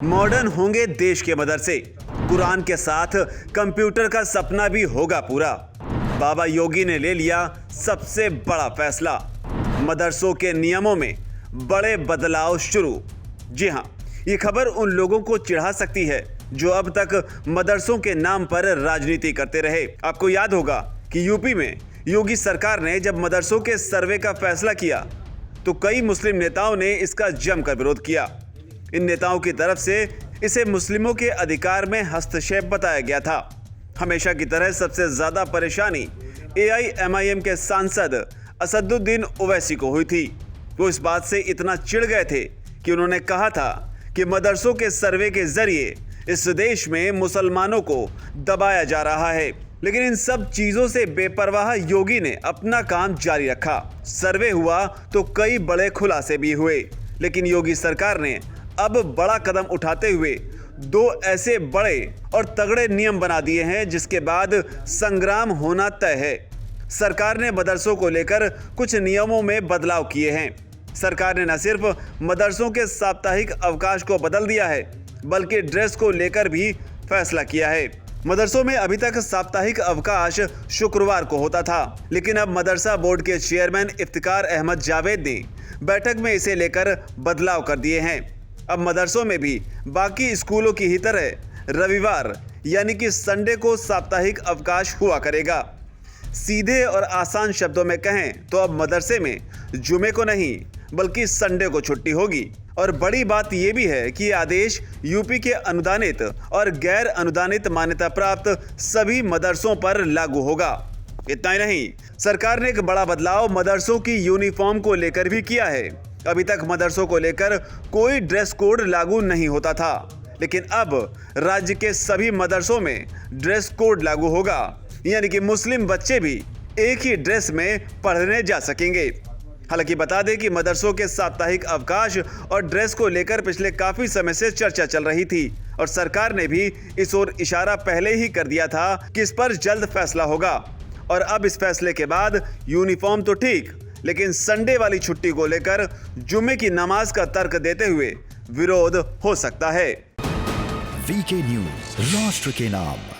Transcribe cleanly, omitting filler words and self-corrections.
Modern होंगे देश के मदरसे, कुरान के साथ कंप्यूटर का सपना भी होगा पूरा। बाबा योगी ने ले लिया सबसे बड़ा फैसला, मदरसों के नियमों में बड़े बदलाव शुरू। जी हां, ये खबर उन लोगों को चिढ़ा सकती है जो अब तक मदरसों के नाम पर राजनीति करते रहे। आपको याद होगा कि यूपी में योगी सरकार ने जब मदरसों के सर्वे का फैसला किया तो कई मुस्लिम नेताओं ने इसका जमकर विरोध किया। इन नेताओं की तरफ से इसे मुस्लिमों के अधिकार में हस्तक्षेप बताया गया था। हमेशा की तरह सबसे ज्यादा परेशानी AIMIM के सांसद असदुद्दीन ओवैसी को हुई थी। वो इस बात से इतना चिढ़ गए थे कि उन्होंने कहा था कि मदरसों के सर्वे के जरिए इस देश में मुसलमानों को दबाया जा रहा है। लेकिन इन सब चीजों से बेपरवाह योगी ने अपना काम जारी रखा। सर्वे हुआ तो कई बड़े खुलासे भी हुए, लेकिन योगी सरकार ने अब बड़ा कदम उठाते हुए दो ऐसे बड़े और तगड़े नियम बना दिए हैं जिसके बाद संग्राम होना तय है। सरकार ने मदरसों को लेकर कुछ नियमों में बदलाव किए हैं। सरकार ने न सिर्फ मदरसों के साप्ताहिक अवकाश को बदल दिया है, बल्कि ड्रेस को लेकर भी फैसला किया है। मदरसों में अभी तक साप्ताहिक अवकाश शुक्रवार को होता था, लेकिन अब मदरसा बोर्ड के चेयरमैन इफ्तिकार अहमद जावेद ने बैठक में इसे लेकर बदलाव कर दिए हैं। अब मदरसों में भी बाकी स्कूलों की ही तरह रविवार यानी कि संडे को साप्ताहिक अवकाश हुआ करेगा। सीधे और आसान शब्दों में कहें तो अब मदरसे में जुमे को नहीं बल्कि संडे को छुट्टी होगी। और बड़ी बात यह भी है कि आदेश यूपी के अनुदानित और गैर अनुदानित मान्यता प्राप्त सभी मदरसों पर लागू होगा। इतना ही नहीं, सरकार ने एक बड़ा बदलाव मदरसों की यूनिफॉर्म को लेकर भी किया है। अभी तक मदरसों को लेकर कोई ड्रेस कोड लागू नहीं होता था, लेकिन अब राज्य के सभी मदरसों में ड्रेस कोड लागू होगा, यानी कि मुस्लिम बच्चे भी एक ही ड्रेस में पढ़ने जा सकेंगे। हालांकि बता दें कि मदरसों के साप्ताहिक अवकाश और ड्रेस को लेकर पिछले काफी समय से चर्चा चल रही थी और सरकार ने भी इस ओर इशारा पहले ही कर दिया था कि इस पर जल्द फैसला होगा। और अब इस फैसले के बाद यूनिफॉर्म तो ठीक, लेकिन संडे वाली छुट्टी को लेकर जुम्मे की नमाज का तर्क देते हुए विरोध हो सकता है। VK न्यूज, राष्ट्र के नाम।